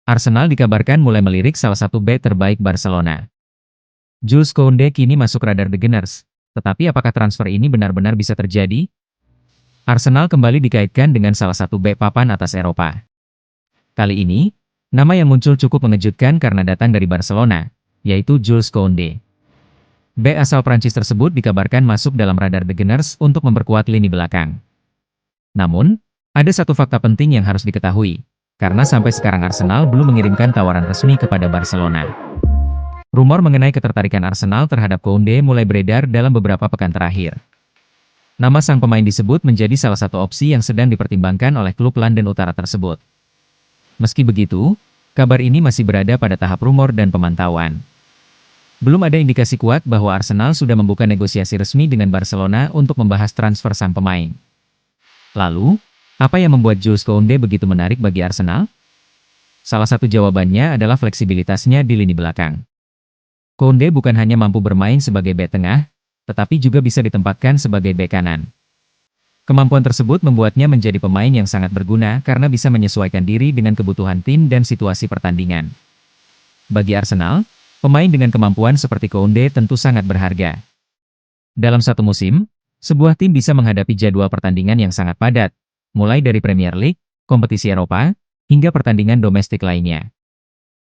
Arsenal dikabarkan mulai melirik salah satu bek terbaik Barcelona. Jules Koundé kini masuk radar The Gunners. Tetapi apakah transfer ini benar-benar bisa terjadi? Arsenal kembali dikaitkan dengan salah satu bek papan atas Eropa. Kali ini, nama yang muncul cukup mengejutkan karena datang dari Barcelona, yaitu Jules Koundé. Bek asal Prancis tersebut dikabarkan masuk dalam radar The Gunners untuk memperkuat lini belakang. Namun, ada satu fakta penting yang harus diketahui, karena sampai sekarang Arsenal belum mengirimkan tawaran resmi kepada Barcelona. Rumor mengenai ketertarikan Arsenal terhadap Koundé mulai beredar dalam beberapa pekan terakhir. Nama sang pemain disebut menjadi salah satu opsi yang sedang dipertimbangkan oleh klub London Utara tersebut. Meski begitu, kabar ini masih berada pada tahap rumor dan pemantauan. Belum ada indikasi kuat bahwa Arsenal sudah membuka negosiasi resmi dengan Barcelona untuk membahas transfer sang pemain. Lalu, apa yang membuat Jules Koundé begitu menarik bagi Arsenal? Salah satu jawabannya adalah fleksibilitasnya di lini belakang. Koundé bukan hanya mampu bermain sebagai bek tengah, tetapi juga bisa ditempatkan sebagai bek kanan. Kemampuan tersebut membuatnya menjadi pemain yang sangat berguna karena bisa menyesuaikan diri dengan kebutuhan tim dan situasi pertandingan. Bagi Arsenal, pemain dengan kemampuan seperti Koundé tentu sangat berharga. Dalam satu musim, sebuah tim bisa menghadapi jadwal pertandingan yang sangat padat, mulai dari Premier League, kompetisi Eropa, hingga pertandingan domestik lainnya.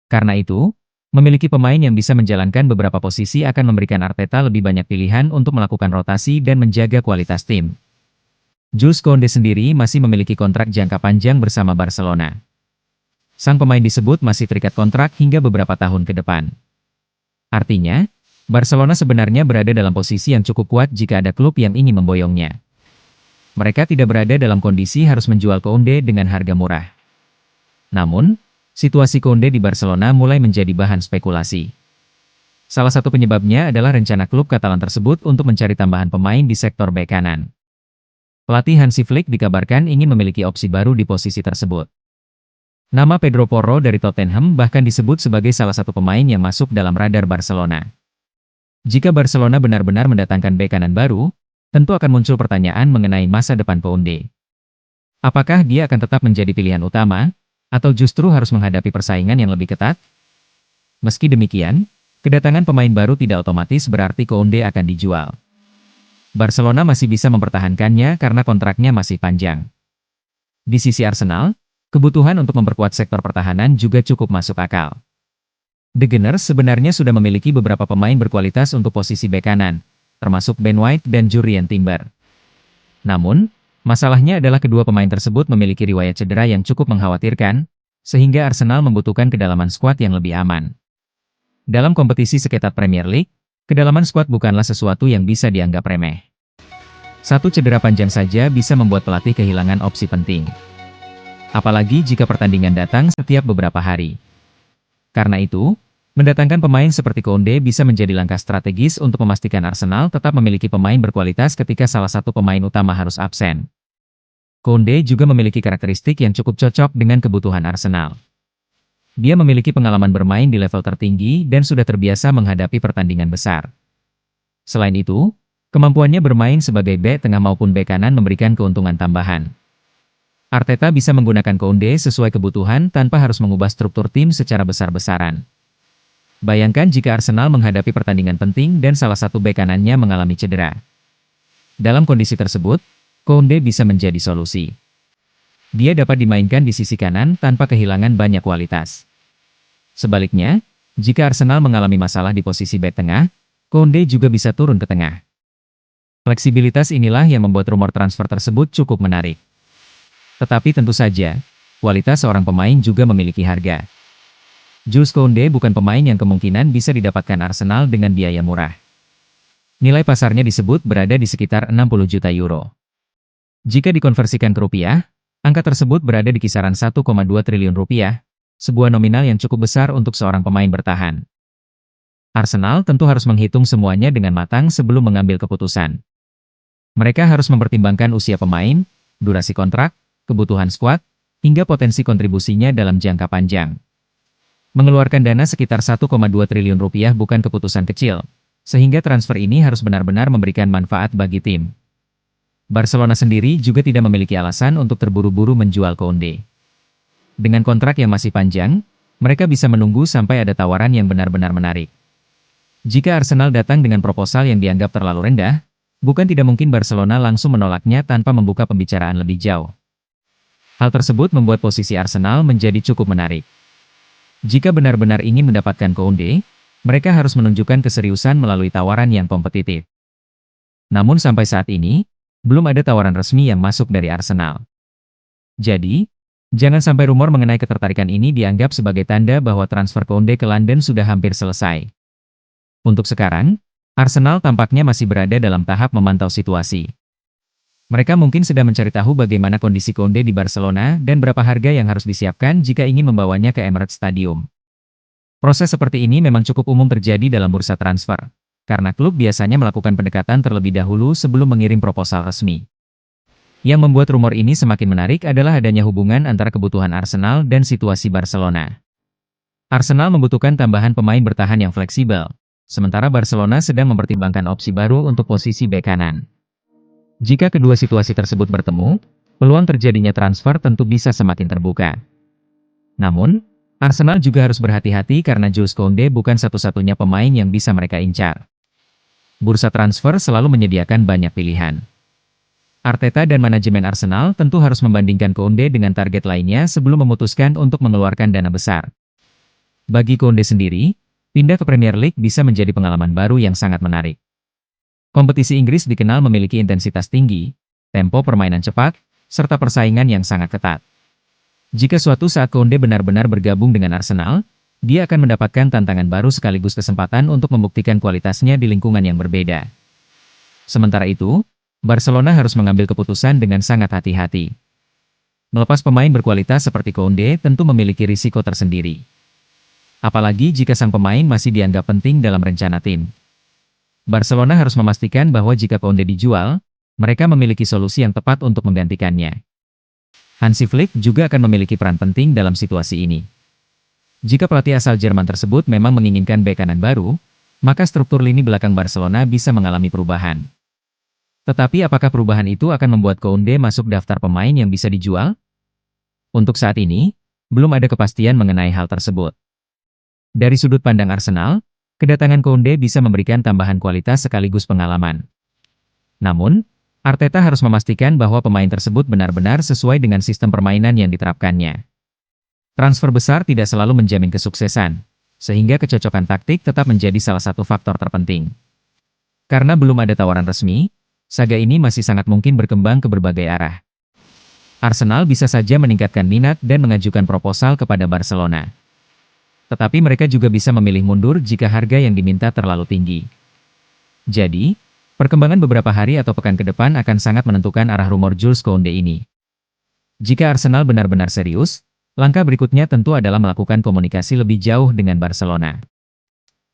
Karena itu, memiliki pemain yang bisa menjalankan beberapa posisi akan memberikan Arteta lebih banyak pilihan untuk melakukan rotasi dan menjaga kualitas tim. Jules Koundé sendiri masih memiliki kontrak jangka panjang bersama Barcelona. Sang pemain disebut masih terikat kontrak hingga beberapa tahun ke depan. Artinya, Barcelona sebenarnya berada dalam posisi yang cukup kuat jika ada klub yang ingin memboyongnya. Mereka tidak berada dalam kondisi harus menjual Koundé dengan harga murah. Namun, situasi Koundé di Barcelona mulai menjadi bahan spekulasi. Salah satu penyebabnya adalah rencana klub Katalan tersebut untuk mencari tambahan pemain di sektor bek kanan. Pelatih Hansi Flick dikabarkan ingin memiliki opsi baru di posisi tersebut. Nama Pedro Porro dari Tottenham bahkan disebut sebagai salah satu pemain yang masuk dalam radar Barcelona. Jika Barcelona benar-benar mendatangkan bek kanan baru, tentu akan muncul pertanyaan mengenai masa depan Koundé. Apakah dia akan tetap menjadi pilihan utama, atau justru harus menghadapi persaingan yang lebih ketat? Meski demikian, kedatangan pemain baru tidak otomatis berarti Koundé akan dijual. Barcelona masih bisa mempertahankannya karena kontraknya masih panjang. Di sisi Arsenal, kebutuhan untuk memperkuat sektor pertahanan juga cukup masuk akal. The Gunners sebenarnya sudah memiliki beberapa pemain berkualitas untuk posisi bek kanan, termasuk Ben White dan Jurrien Timber. Namun, masalahnya adalah kedua pemain tersebut memiliki riwayat cedera yang cukup mengkhawatirkan, sehingga Arsenal membutuhkan kedalaman skuad yang lebih aman. Dalam kompetisi seketat Premier League, kedalaman skuad bukanlah sesuatu yang bisa dianggap remeh. Satu cedera panjang saja bisa membuat pelatih kehilangan opsi penting. Apalagi jika pertandingan datang setiap beberapa hari. Karena itu, mendatangkan pemain seperti Koundé bisa menjadi langkah strategis untuk memastikan Arsenal tetap memiliki pemain berkualitas ketika salah satu pemain utama harus absen. Koundé juga memiliki karakteristik yang cukup cocok dengan kebutuhan Arsenal. Dia memiliki pengalaman bermain di level tertinggi dan sudah terbiasa menghadapi pertandingan besar. Selain itu, kemampuannya bermain sebagai bek tengah maupun bek kanan memberikan keuntungan tambahan. Arteta bisa menggunakan Koundé sesuai kebutuhan tanpa harus mengubah struktur tim secara besar-besaran. Bayangkan jika Arsenal menghadapi pertandingan penting dan salah satu bek kanannya mengalami cedera. Dalam kondisi tersebut, Koundé bisa menjadi solusi. Dia dapat dimainkan di sisi kanan tanpa kehilangan banyak kualitas. Sebaliknya, jika Arsenal mengalami masalah di posisi bek tengah, Koundé juga bisa turun ke tengah. Fleksibilitas inilah yang membuat rumor transfer tersebut cukup menarik. Tetapi tentu saja, kualitas seorang pemain juga memiliki harga. Jules Koundé bukan pemain yang kemungkinan bisa didapatkan Arsenal dengan biaya murah. Nilai pasarnya disebut berada di sekitar 60 juta euro. Jika dikonversikan ke rupiah, angka tersebut berada di kisaran 1,2 triliun rupiah, sebuah nominal yang cukup besar untuk seorang pemain bertahan. Arsenal tentu harus menghitung semuanya dengan matang sebelum mengambil keputusan. Mereka harus mempertimbangkan usia pemain, durasi kontrak, kebutuhan skuad, hingga potensi kontribusinya dalam jangka panjang. Mengeluarkan dana sekitar 1,2 triliun rupiah bukan keputusan kecil, sehingga transfer ini harus benar-benar memberikan manfaat bagi tim. Barcelona sendiri juga tidak memiliki alasan untuk terburu-buru menjual Koundé. Dengan kontrak yang masih panjang, mereka bisa menunggu sampai ada tawaran yang benar-benar menarik. Jika Arsenal datang dengan proposal yang dianggap terlalu rendah, bukan tidak mungkin Barcelona langsung menolaknya tanpa membuka pembicaraan lebih jauh. Hal tersebut membuat posisi Arsenal menjadi cukup menarik. Jika benar-benar ingin mendapatkan Koundé, mereka harus menunjukkan keseriusan melalui tawaran yang kompetitif. Namun sampai saat ini, belum ada tawaran resmi yang masuk dari Arsenal. Jadi, jangan sampai rumor mengenai ketertarikan ini dianggap sebagai tanda bahwa transfer Koundé ke London sudah hampir selesai. Untuk sekarang, Arsenal tampaknya masih berada dalam tahap memantau situasi. Mereka mungkin sedang mencari tahu bagaimana kondisi Koundé di Barcelona dan berapa harga yang harus disiapkan jika ingin membawanya ke Emirates Stadium. Proses seperti ini memang cukup umum terjadi dalam bursa transfer, karena klub biasanya melakukan pendekatan terlebih dahulu sebelum mengirim proposal resmi. Yang membuat rumor ini semakin menarik adalah adanya hubungan antara kebutuhan Arsenal dan situasi Barcelona. Arsenal membutuhkan tambahan pemain bertahan yang fleksibel, sementara Barcelona sedang mempertimbangkan opsi baru untuk posisi bek kanan. Jika kedua situasi tersebut bertemu, peluang terjadinya transfer tentu bisa semakin terbuka. Namun, Arsenal juga harus berhati-hati karena Jules Koundé bukan satu-satunya pemain yang bisa mereka incar. Bursa transfer selalu menyediakan banyak pilihan. Arteta dan manajemen Arsenal tentu harus membandingkan Koundé dengan target lainnya sebelum memutuskan untuk mengeluarkan dana besar. Bagi Koundé sendiri, pindah ke Premier League bisa menjadi pengalaman baru yang sangat menarik. Kompetisi Inggris dikenal memiliki intensitas tinggi, tempo permainan cepat, serta persaingan yang sangat ketat. Jika suatu saat Koundé benar-benar bergabung dengan Arsenal, dia akan mendapatkan tantangan baru sekaligus kesempatan untuk membuktikan kualitasnya di lingkungan yang berbeda. Sementara itu, Barcelona harus mengambil keputusan dengan sangat hati-hati. Melepas pemain berkualitas seperti Koundé tentu memiliki risiko tersendiri. Apalagi jika sang pemain masih dianggap penting dalam rencana tim. Barcelona harus memastikan bahwa jika Koundé dijual, mereka memiliki solusi yang tepat untuk menggantikannya. Hansi Flick juga akan memiliki peran penting dalam situasi ini. Jika pelatih asal Jerman tersebut memang menginginkan bek kanan baru, maka struktur lini belakang Barcelona bisa mengalami perubahan. Tetapi apakah perubahan itu akan membuat Koundé masuk daftar pemain yang bisa dijual? Untuk saat ini, belum ada kepastian mengenai hal tersebut. Dari sudut pandang Arsenal, kedatangan Koundé bisa memberikan tambahan kualitas sekaligus pengalaman. Namun, Arteta harus memastikan bahwa pemain tersebut benar-benar sesuai dengan sistem permainan yang diterapkannya. Transfer besar tidak selalu menjamin kesuksesan, sehingga kecocokan taktik tetap menjadi salah satu faktor terpenting. Karena belum ada tawaran resmi, saga ini masih sangat mungkin berkembang ke berbagai arah. Arsenal bisa saja meningkatkan minat dan mengajukan proposal kepada Barcelona. Tetapi mereka juga bisa memilih mundur jika harga yang diminta terlalu tinggi. Jadi, perkembangan beberapa hari atau pekan ke depan akan sangat menentukan arah rumor Jules Koundé ini. Jika Arsenal benar-benar serius, langkah berikutnya tentu adalah melakukan komunikasi lebih jauh dengan Barcelona.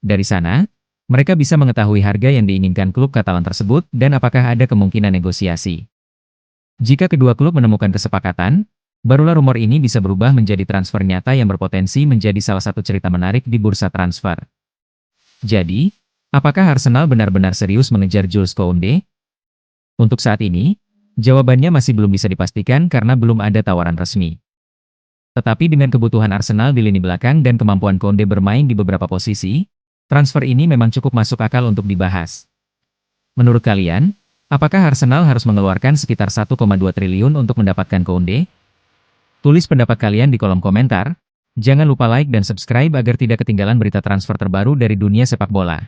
Dari sana, mereka bisa mengetahui harga yang diinginkan klub Katalan tersebut dan apakah ada kemungkinan negosiasi. Jika kedua klub menemukan kesepakatan, barulah rumor ini bisa berubah menjadi transfer nyata yang berpotensi menjadi salah satu cerita menarik di bursa transfer. Jadi, apakah Arsenal benar-benar serius mengejar Jules Koundé? Untuk saat ini, jawabannya masih belum bisa dipastikan karena belum ada tawaran resmi. Tetapi dengan kebutuhan Arsenal di lini belakang dan kemampuan Koundé bermain di beberapa posisi, transfer ini memang cukup masuk akal untuk dibahas. Menurut kalian, apakah Arsenal harus mengeluarkan sekitar 1,2 triliun untuk mendapatkan Koundé? Tulis pendapat kalian di kolom komentar. Jangan lupa like dan subscribe agar tidak ketinggalan berita transfer terbaru dari dunia sepak bola.